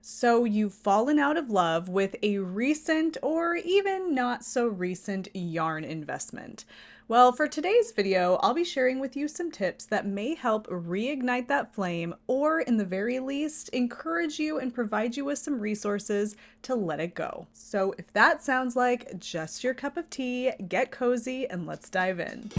So you've fallen out of love with a recent or even not so recent yarn investment. Well, for today's video, I'll be sharing with you some tips that may help reignite that flame or, in the very least, encourage you and provide you with some resources to let it go. So if that sounds like just your cup of tea, get cozy and let's dive in.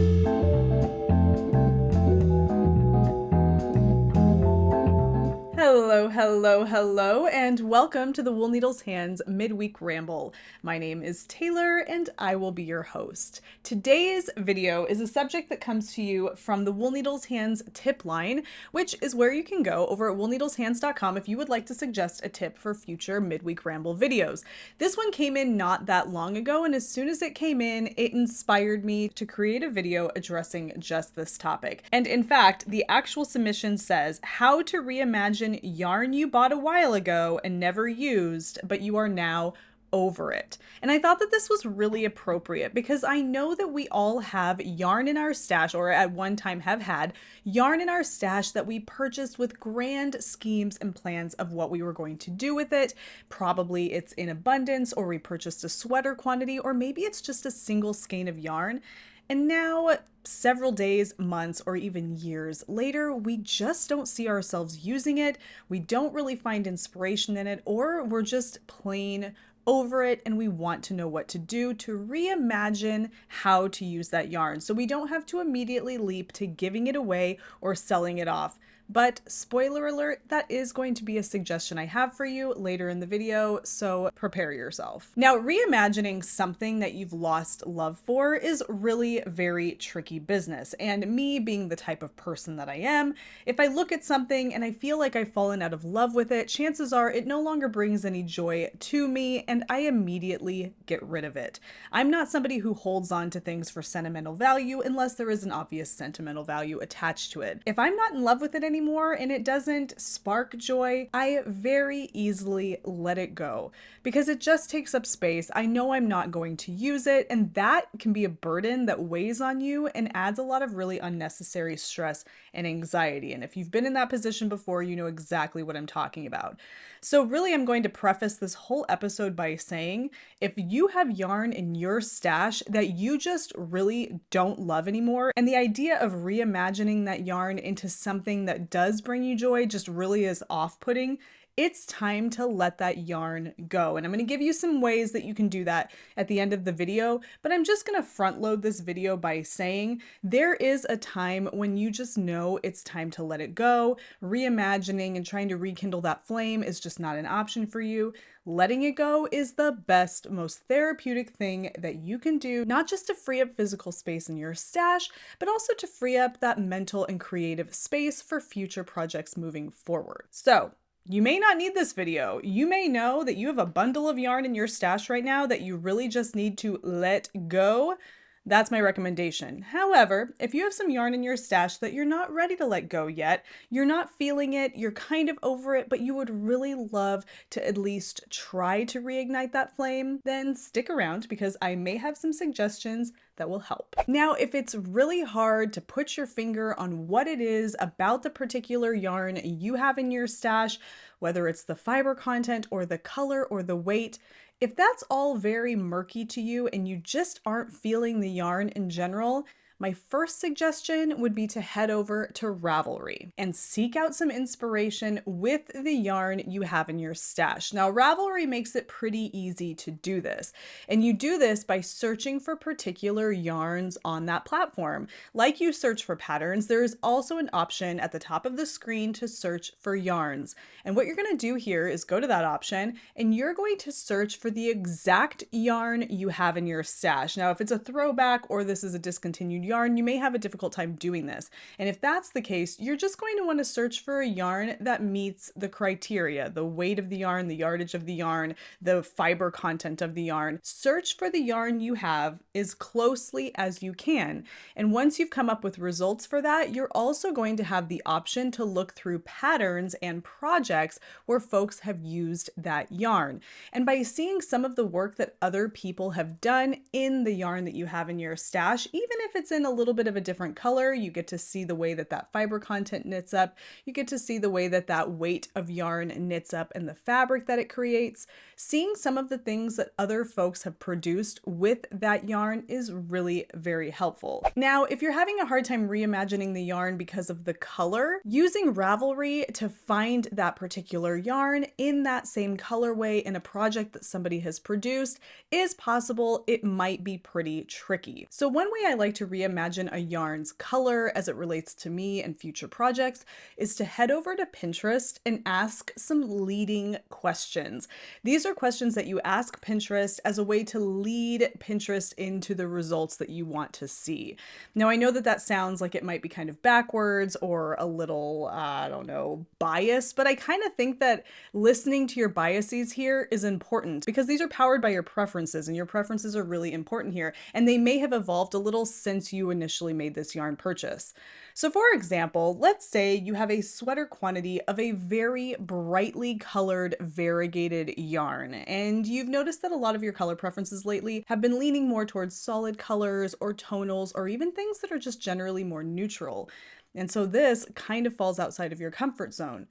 Hello, hello, hello, and welcome to the Wool Needles Hands Midweek Ramble. My name is Taylor and I will be your host. Today's video is a subject that comes to you from the Wool Needles Hands tip line, which is where you can go over at woolneedleshands.com if you would like to suggest a tip for future Midweek Ramble videos. This one came in not that long ago, and as soon as it came in, it inspired me to create a video addressing just this topic. And in fact, the actual submission says, how to reimagine yarn you bought a while ago and never used, but you are now over it. And I thought that this was really appropriate because I know that we all have yarn in our stash, or at one time have had yarn in our stash that we purchased with grand schemes and plans of what we were going to do with it. Probably it's in abundance, or we purchased a sweater quantity, or maybe it's just a single skein of yarn. And now, several days, months, or even years later, we just don't see ourselves using it. We don't really find inspiration in it, or we're just plain over it and we want to know what to do to reimagine how to use that yarn. So we don't have to immediately leap to giving it away or selling it off. But spoiler alert, that is going to be a suggestion I have for you later in the video, so prepare yourself. Now, reimagining something that you've lost love for is really very tricky business. And me being the type of person that I am, if I look at something and I feel like I've fallen out of love with it, chances are it no longer brings any joy to me and I immediately get rid of it. I'm not somebody who holds on to things for sentimental value unless there is an obvious sentimental value attached to it. If I'm not in love with it anymore and it doesn't spark joy, I very easily let it go because it just takes up space. I know I'm not going to use it, and that can be a burden that weighs on you and adds a lot of really unnecessary stress and anxiety. And if you've been in that position before, you know exactly what I'm talking about. So really, I'm going to preface this whole episode by saying, if you have yarn in your stash that you just really don't love anymore, and the idea of reimagining that yarn into something that does bring you joy just really is off-putting, it's time to let that yarn go. And I'm going to give you some ways that you can do that at the end of the video, but I'm just going to front load this video by saying there is a time when you just know it's time to let it go. Reimagining and trying to rekindle that flame is just not an option for you. Letting it go is the best, most therapeutic thing that you can do, not just to free up physical space in your stash, but also to free up that mental and creative space for future projects moving forward. So, you may not need this video. You may know that you have a bundle of yarn in your stash right now that you really just need to let go. That's my recommendation. However, if you have some yarn in your stash that you're not ready to let go yet, you're not feeling it, you're kind of over it, but you would really love to at least try to reignite that flame, then stick around because I may have some suggestions that will help. Now, if it's really hard to put your finger on what it is about the particular yarn you have in your stash, whether it's the fiber content or the color or the weight, if that's all very murky to you and you just aren't feeling the yarn in general, my first suggestion would be to head over to Ravelry and seek out some inspiration with the yarn you have in your stash. Now, Ravelry makes it pretty easy to do this, and you do this by searching for particular yarns on that platform. Like you search for patterns, there is also an option at the top of the screen to search for yarns. And what you're going to do here is go to that option and you're going to search for the exact yarn you have in your stash. Now, if it's a throwback or this is a discontinued yarn, you may have a difficult time doing this. And if that's the case, you're just going to want to search for a yarn that meets the criteria, the weight of the yarn, the yardage of the yarn, the fiber content of the yarn. Search for the yarn you have as closely as you can. And once you've come up with results for that, you're also going to have the option to look through patterns and projects where folks have used that yarn. And by seeing some of the work that other people have done in the yarn that you have in your stash, even if it's in a little bit of a different color, you get to see the way that that fiber content knits up. You get to see the way that that weight of yarn knits up and the fabric that it creates. Seeing some of the things that other folks have produced with that yarn is really very helpful. Now, if you're having a hard time reimagining the yarn because of the color, using Ravelry to find that particular yarn in that same colorway in a project that somebody has produced is possible. It might be pretty tricky. So one way I like to reimagine a yarn's color as it relates to me and future projects is to head over to Pinterest and ask some leading questions. These are questions that you ask Pinterest as a way to lead Pinterest into the results that you want to see. Now, I know that that sounds like it might be kind of backwards or a little, I don't know, biased, but I kind of think that listening to your biases here is important because these are powered by your preferences, and your preferences are really important here, and they may have evolved a little since you initially made this yarn purchase. So for example, let's say you have a sweater quantity of a very brightly colored variegated yarn, and you've noticed that a lot of your color preferences lately have been leaning more towards solid colors or tonals or even things that are just generally more neutral. And so this kind of falls outside of your comfort zone.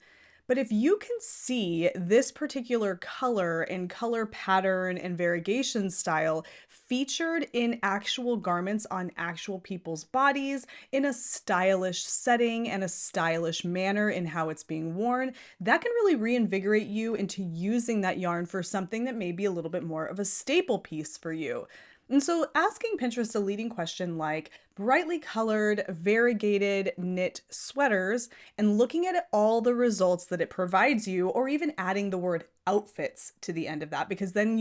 But if you can see this particular color and color pattern and variegation style featured in actual garments on actual people's bodies in a stylish setting and a stylish manner in how it's being worn, that can really reinvigorate you into using that yarn for something that may be a little bit more of a staple piece for you. And so asking Pinterest a leading question like brightly colored, variegated knit sweaters and looking at all the results that it provides you, or even adding the word outfits to the end of that, because then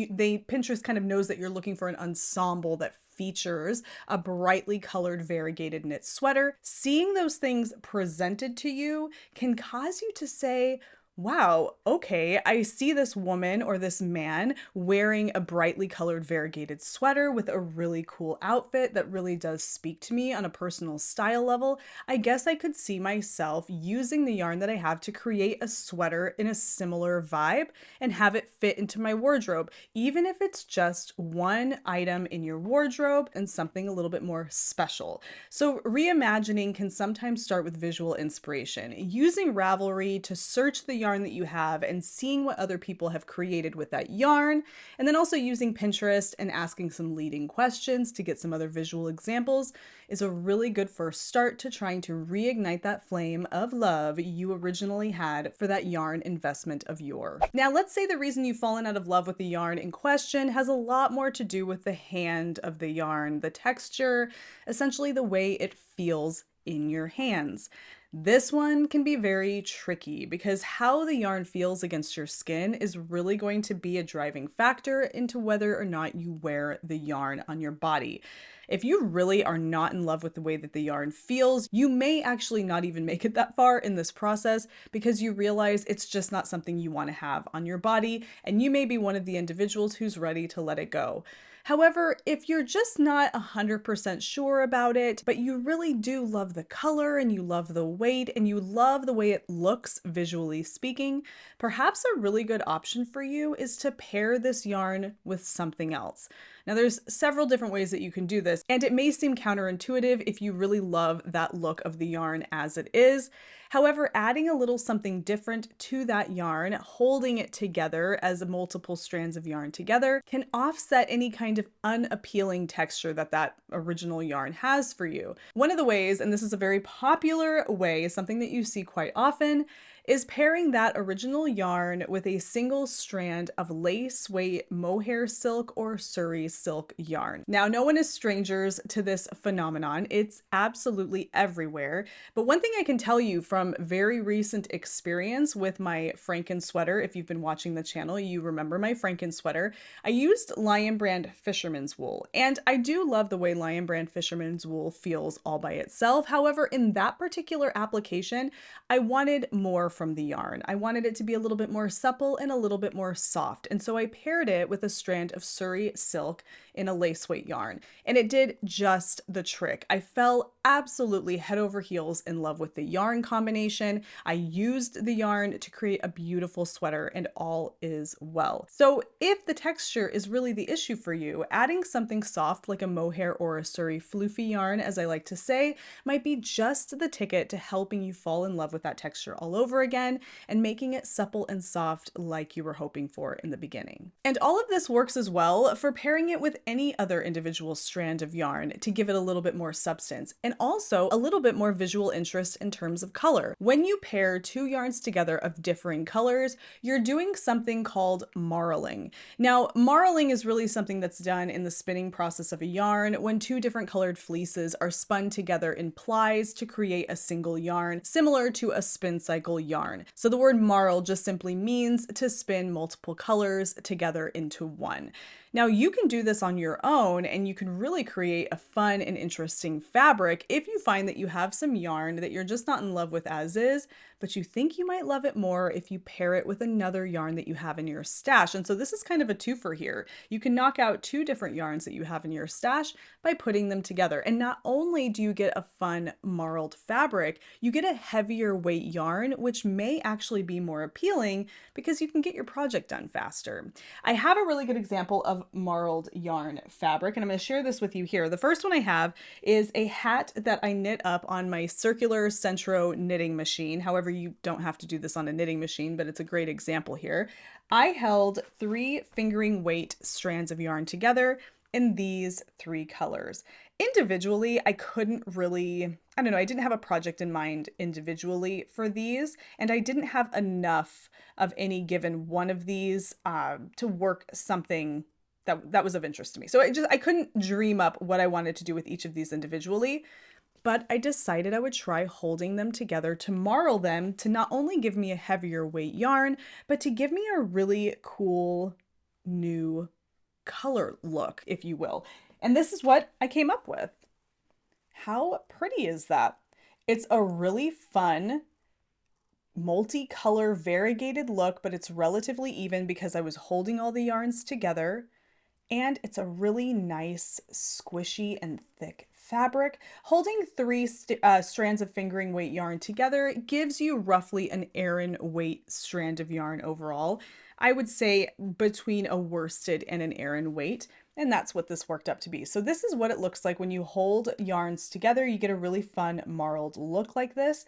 Pinterest kind of knows that you're looking for an ensemble that features a brightly colored variegated knit sweater. Seeing those things presented to you can cause you to say, wow, okay, I see this woman or this man wearing a brightly colored variegated sweater with a really cool outfit that really does speak to me on a personal style level. I guess I could see myself using the yarn that I have to create a sweater in a similar vibe and have it fit into my wardrobe, even if it's just one item in your wardrobe and something a little bit more special. So reimagining can sometimes start with visual inspiration, using Ravelry to search the yarn that you have and seeing what other people have created with that yarn, and then also using Pinterest and asking some leading questions to get some other visual examples is a really good first start to trying to reignite that flame of love you originally had for that yarn investment of yours. Now, let's say the reason you've fallen out of love with the yarn in question has a lot more to do with the hand of the yarn, the texture, essentially the way it feels in your hands. This one can be very tricky because how the yarn feels against your skin is really going to be a driving factor into whether or not you wear the yarn on your body. If you really are not in love with the way that the yarn feels, you may actually not even make it that far in this process because you realize it's just not something you want to have on your body, and you may be one of the individuals who's ready to let it go. However, if you're just not 100% sure about it, but you really do love the color and you love the weight and you love the way it looks visually speaking, perhaps a really good option for you is to pair this yarn with something else. Now, there's several different ways that you can do this, and it may seem counterintuitive if you really love that look of the yarn as it is. However, adding a little something different to that yarn, holding it together as multiple strands of yarn together, can offset any kind of unappealing texture that that original yarn has for you. One of the ways, and this is a very popular way, something that you see quite often, is pairing that original yarn with a single strand of lace weight mohair silk or Surrey silk yarn. Now, no one is strangers to this phenomenon. It's absolutely everywhere. But one thing I can tell you from very recent experience with my Franken sweater, if you've been watching the channel, you remember my Franken sweater. I used Lion Brand Fisherman's Wool, and I do love the way Lion Brand Fisherman's Wool feels all by itself. However, in that particular application, I wanted more from the yarn. I wanted it to be a little bit more supple and a little bit more soft. And so I paired it with a strand of Surrey silk in a lace weight yarn, and it did just the trick. I fell absolutely head over heels in love with the yarn combination. I used the yarn to create a beautiful sweater, and all is well. So if the texture is really the issue for you, adding something soft like a mohair or a Surrey floofy yarn, as I like to say, might be just the ticket to helping you fall in love with that texture all over again and making it supple and soft like you were hoping for in the beginning. And all of this works as well for pairing it with any other individual strand of yarn to give it a little bit more substance and also a little bit more visual interest in terms of color. When you pair two yarns together of differing colors, you're doing something called marling. Now, marling is really something that's done in the spinning process of a yarn when two different colored fleeces are spun together in plies to create a single yarn, similar to a spin cycle yarn. So the word marl just simply means to spin multiple colors together into one. Now you can do this on your own and you can really create a fun and interesting fabric if you find that you have some yarn that you're just not in love with as is, but you think you might love it more if you pair it with another yarn that you have in your stash. And so this is kind of a twofer here. You can knock out two different yarns that you have in your stash by putting them together. And not only do you get a fun marled fabric, you get a heavier weight yarn, which may actually be more appealing because you can get your project done faster. I have a really good example of marled yarn fabric, and I'm going to share this with you here. The first one I have is a hat that I knit up on my circular Centro knitting machine. However, you don't have to do this on a knitting machine, but it's a great example here. I held 3 fingering weight strands of yarn together in these 3 colors. Individually, I couldn't really, I don't know, I didn't have a project in mind individually for these, and I didn't have enough of any given one of these to work something that was of interest to me. So I couldn't dream up what I wanted to do with each of these individually, but I decided I would try holding them together to marl them to not only give me a heavier weight yarn, but to give me a really cool new color look, if you will. And this is what I came up with. How pretty is that? It's a really fun multicolor variegated look, but it's relatively even because I was holding all the yarns together. And it's a really nice, squishy and thick fabric. Holding 3 strands of fingering weight yarn together gives you roughly an Aran weight strand of yarn overall. I would say between a worsted and an Aran weight, and that's what this worked up to be. So this is what it looks like when you hold yarns together. You get a really fun marled look like this.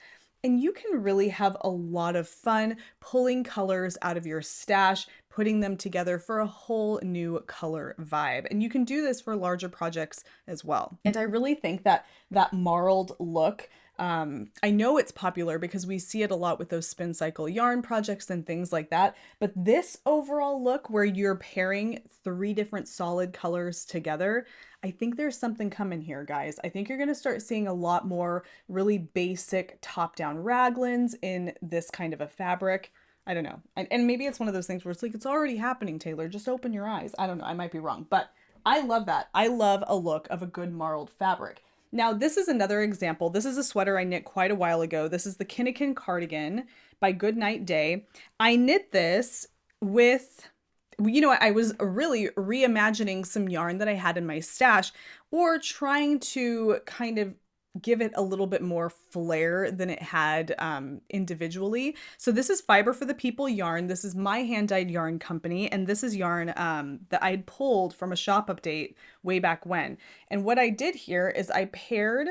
And you can really have a lot of fun pulling colors out of your stash, putting them together for a whole new color vibe. And you can do this for larger projects as well. And I really think that that marled look, I know it's popular because we see it a lot with those spin cycle yarn projects and things like that. But this overall look where you're pairing 3 different solid colors together, I think there's something coming here, guys. I think you're going to start seeing a lot more really basic top-down raglans in this kind of a fabric. I don't know. And maybe it's one of those things where it's like, it's already happening, Tayler. Just open your eyes. I don't know. I might be wrong. But I love that. I love a look of a good marled fabric. Now, this is another example. This is a sweater I knit quite a while ago. This is the Kinnikin Cardigan by Goodnight Day. I knit this with, you know, I was really reimagining some yarn that I had in my stash, or trying to kind of give it a little bit more flair than it had individually. So this is Fiber for the People yarn. This is my hand-dyed yarn company, and this is yarn that I had pulled from a shop update way back when. And what I did here is I paired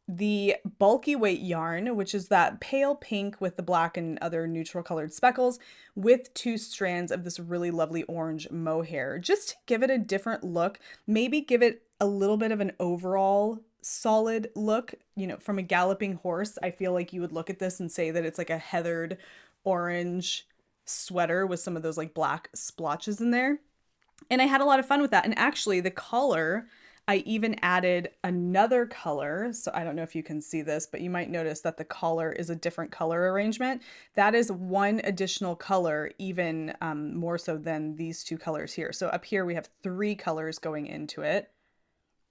the bulky weight yarn, which is that pale pink with the black and other neutral colored speckles, with 2 strands of this really lovely orange mohair, just to give it a different look, maybe give it a little bit of an overall solid look. You know, from a galloping horse, I feel like you would look at this and say that it's like a heathered orange sweater with some of those like black splotches in there. And I had a lot of fun with that. And actually the collar, I even added another color. So I don't know if you can see this, but you might notice that the collar is a different color arrangement. That is one additional color, even more so than these 2 colors here. So up here we have 3 colors going into it.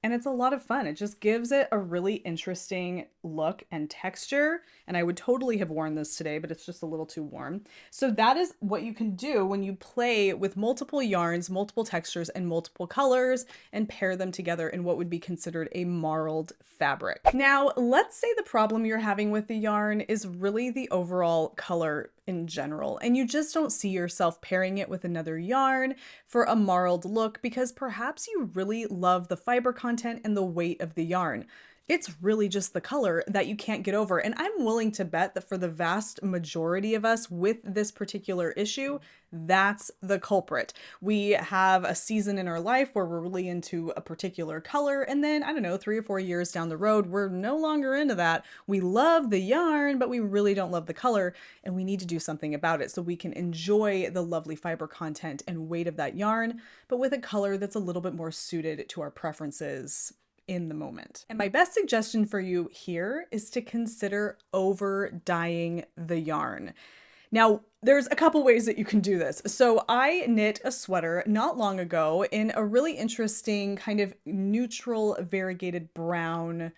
and it's a lot of fun. It just gives it a really interesting look and texture. And I would totally have worn this today, but it's just a little too warm. So that is what you can do when you play with multiple yarns, multiple textures, and multiple colors, and pair them together in what would be considered a marled fabric. Now, let's say the problem you're having with the yarn is really the overall color in general, and you just don't see yourself pairing it with another yarn for a marled look because perhaps you really love the fiber content and the weight of the yarn. It's really just the color that you can't get over. And I'm willing to bet that for the vast majority of us with this particular issue, that's the culprit. We have a season in our life where we're really into a particular color, and then, I don't know, 3 or 4 years down the road, we're no longer into that. We love the yarn, but we really don't love the color, and we need to do something about it so we can enjoy the lovely fiber content and weight of that yarn, but with a color that's a little bit more suited to our preferences in the moment. And my best suggestion for you here is to consider over dyeing the yarn. Now, there's a couple ways that you can do this. So I knit a sweater not long ago in a really interesting kind of neutral variegated brown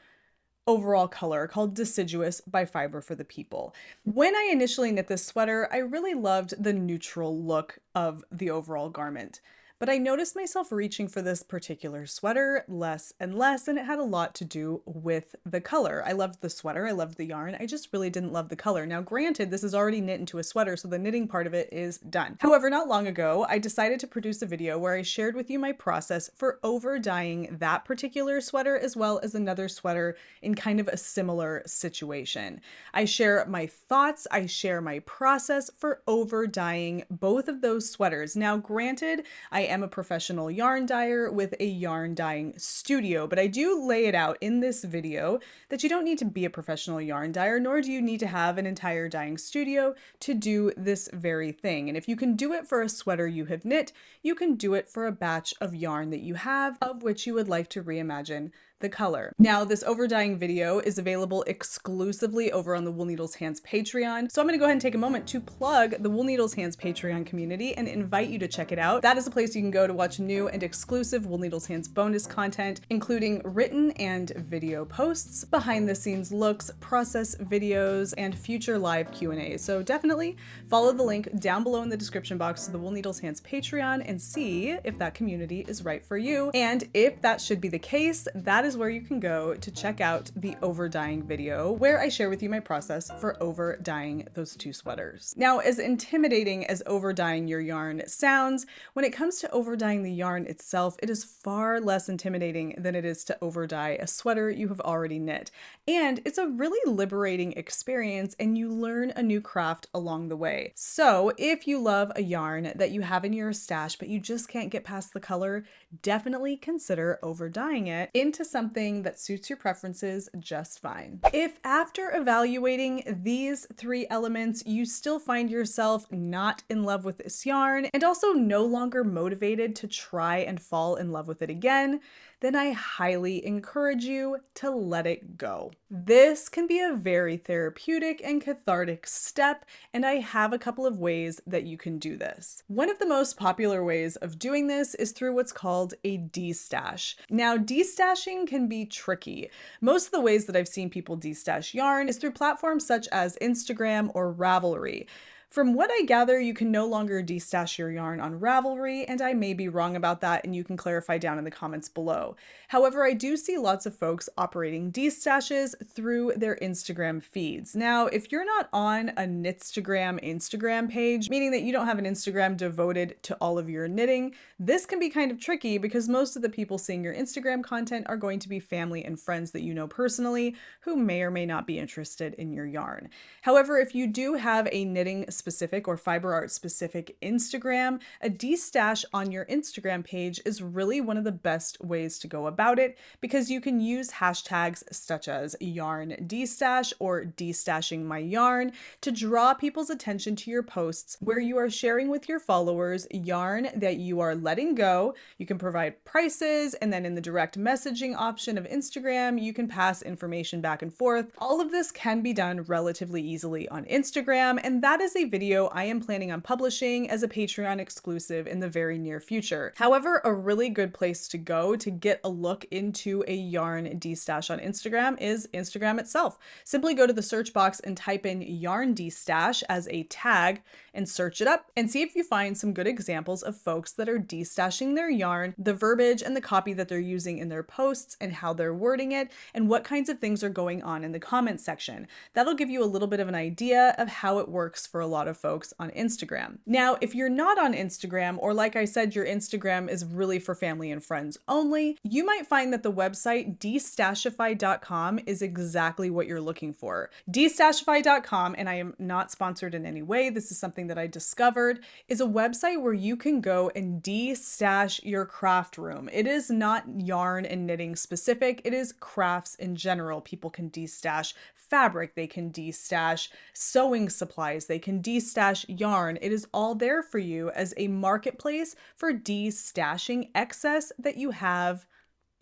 overall color called Deciduous by Fiber for the People. When I initially knit this sweater, I really loved the neutral look of the overall garment. But I noticed myself reaching for this particular sweater less and less, and it had a lot to do with the color. I loved the sweater, I loved the yarn, I just really didn't love the color. Now granted, this is already knit into a sweater, so the knitting part of it is done. However, not long ago, I decided to produce a video where I shared with you my process for over dyeing that particular sweater as well as another sweater in kind of a similar situation. I share my thoughts, I share my process for over dyeing both of those sweaters. Now granted, I am a professional yarn dyer with a yarn dyeing studio, but I do lay it out in this video that you don't need to be a professional yarn dyer, nor do you need to have an entire dyeing studio to do this very thing. And if you can do it for a sweater you have knit, you can do it for a batch of yarn that you have, of which you would like to reimagine the color. Now, this over dyeing video is available exclusively over on the Wool Needles Hands Patreon. So I'm going to go ahead and take a moment to plug the Wool Needles Hands Patreon community and invite you to check it out. That is a place you can go to watch new and exclusive Wool Needles Hands bonus content, including written and video posts, behind the scenes looks, process videos, and future live Q&A. So definitely follow the link down below in the description box to the Wool Needles Hands Patreon and see if that community is right for you. And if that should be the case, that is where you can go to check out the over dyeing video where I share with you my process for over dyeing those two sweaters. Now, as intimidating as over dyeing your yarn sounds, when it comes to over dyeing the yarn itself, it is far less intimidating than it is to over dye a sweater you have already knit. And it's a really liberating experience, and you learn a new craft along the way. So if you love a yarn that you have in your stash but you just can't get past the color, definitely consider over dyeing it into something that suits your preferences just fine. If after evaluating these 3 elements, you still find yourself not in love with this yarn and also no longer motivated to try and fall in love with it again, then I highly encourage you to let it go. This can be a very therapeutic and cathartic step, and I have a couple of ways that you can do this. One of the most popular ways of doing this is through what's called a destash. Now, destashing can be tricky. Most of the ways that I've seen people destash yarn is through platforms such as Instagram or Ravelry. From what I gather, you can no longer destash your yarn on Ravelry, and I may be wrong about that, and you can clarify down in the comments below. However, I do see lots of folks operating destashes through their Instagram feeds. Now, if you're not on a Knitstagram Instagram page, meaning that you don't have an Instagram devoted to all of your knitting, this can be kind of tricky because most of the people seeing your Instagram content are going to be family and friends that you know personally who may or may not be interested in your yarn. However, if you do have a knitting specific or fiber art specific Instagram, a destash on your Instagram page is really one of the best ways to go about it because you can use hashtags such as yarn destash or destashing my yarn to draw people's attention to your posts where you are sharing with your followers yarn that you are letting go. You can provide prices, and then in the direct messaging option of Instagram, you can pass information back and forth. All of this can be done relatively easily on Instagram, and that is a video I am planning on publishing as a Patreon exclusive in the very near future. However, a really good place to go to get a look into a yarn destash on Instagram is Instagram itself. Simply go to the search box and type in yarn destash as a tag and search it up and see if you find some good examples of folks that are destashing their yarn, the verbiage and the copy that they're using in their posts and how they're wording it, and what kinds of things are going on in the comments section. That'll give you a little bit of an idea of how it works for a lot of folks on Instagram. Now, if you're not on Instagram, or like I said, your Instagram is really for family and friends only, you might find that the website Destashify.com is exactly what you're looking for. Destashify.com, and I am not sponsored in any way, this is something that I discovered, is a website where you can go and destash your craft room. It is not yarn and knitting specific, it is crafts in general. People can destash fabric, they can destash sewing supplies, they can destash yarn. It is all there for you as a marketplace for destashing excess that you have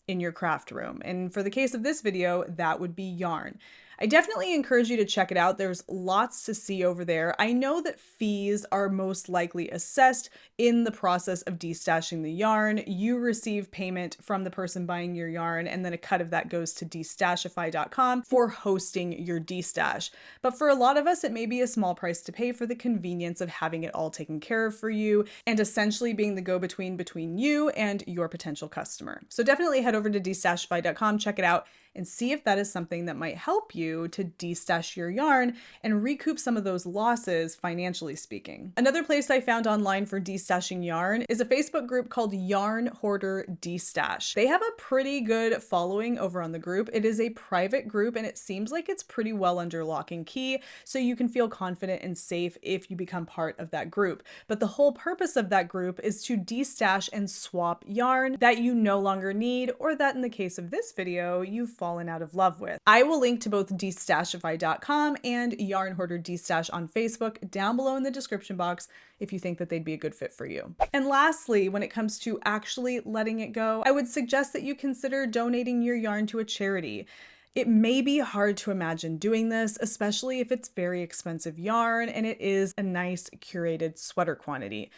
in your craft room. And for the case of this video, that would be yarn. I definitely encourage you to check it out. There's lots to see over there. I know that fees are most likely assessed in the process of destashing the yarn. You receive payment from the person buying your yarn, and then a cut of that goes to Destashify.com for hosting your destash. But for a lot of us, it may be a small price to pay for the convenience of having it all taken care of for you and essentially being the go-between between you and your potential customer. So definitely head over to Destashify.com, check it out, and see if that is something that might help you to destash your yarn and recoup some of those losses, financially speaking. Another place I found online for destashing yarn is a Facebook group called Yarn Hoarder Destash. They have a pretty good following over on the group. It is a private group and it seems like it's pretty well under lock and key, so you can feel confident and safe if you become part of that group. But the whole purpose of that group is to destash and swap yarn that you no longer need, or that in the case of this video, you've fallen out of love with. I will link to both Destashify.com and Yarn Hoarder Destash on Facebook down below in the description box if you think that they'd be a good fit for you. And lastly, when it comes to actually letting it go, I would suggest that you consider donating your yarn to a charity. It may be hard to imagine doing this, especially if it's very expensive yarn and it is a nice curated sweater quantity.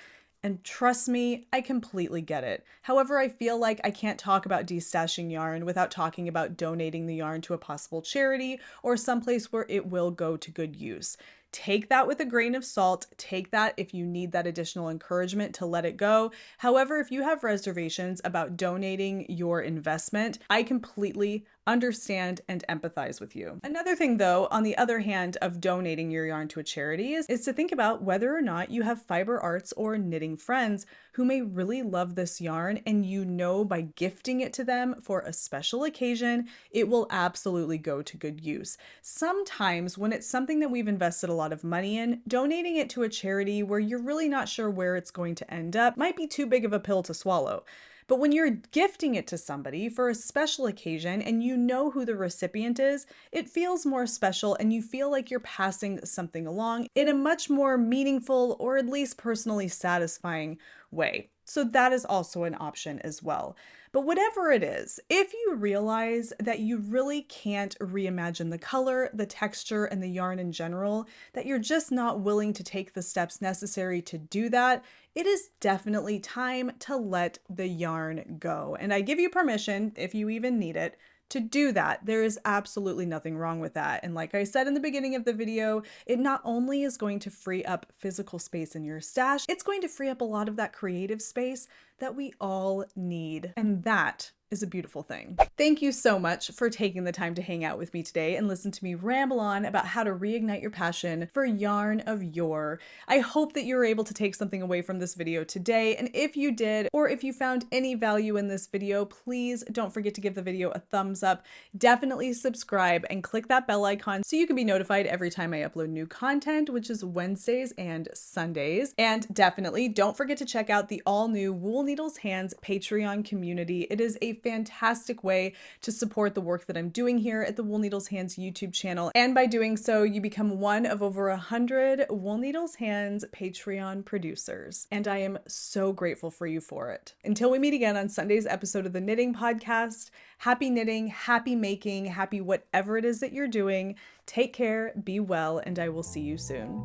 And trust me, I completely get it. However, I feel like I can't talk about destashing yarn without talking about donating the yarn to a possible charity or someplace where it will go to good use. Take that with a grain of salt. Take that if you need that additional encouragement to let it go. However, if you have reservations about donating your investment, I completely understand and empathize with you. Another thing though, on the other hand of donating your yarn to a charity is to think about whether or not you have fiber arts or knitting friends who may really love this yarn, and you know by gifting it to them for a special occasion, it will absolutely go to good use. Sometimes when it's something that we've invested a lot of money in, donating it to a charity where you're really not sure where it's going to end up might be too big of a pill to swallow. But when you're gifting it to somebody for a special occasion and you know who the recipient is, it feels more special and you feel like you're passing something along in a much more meaningful or at least personally satisfying way. So that is also an option as well. But whatever it is, if you realize that you really can't reimagine the color, the texture, and the yarn in general, that you're just not willing to take the steps necessary to do that, it is definitely time to let the yarn go. And I give you permission, if you even need it, to do that. There is absolutely nothing wrong with that. And like I said in the beginning of the video, it not only is going to free up physical space in your stash, it's going to free up a lot of that creative space that we all need. And that is a beautiful thing. Thank you so much for taking the time to hang out with me today and listen to me ramble on about how to reignite your passion for yarn of yore. I hope that you were able to take something away from this video today, and if you did, or if you found any value in this video, please don't forget to give the video a thumbs up. Definitely subscribe and click that bell icon so you can be notified every time I upload new content, which is Wednesdays and Sundays. And definitely don't forget to check out the all new Wool Needles Hands Patreon community. It is a fantastic way to support the work that I'm doing here at the Wool Needles Hands YouTube channel. And by doing so, you become one of over 100 Wool Needles Hands Patreon producers. And I am so grateful for you for it. Until we meet again on Sunday's episode of the Knitting Podcast, happy knitting, happy making, happy whatever it is that you're doing. Take care, be well, and I will see you soon.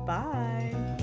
Bye.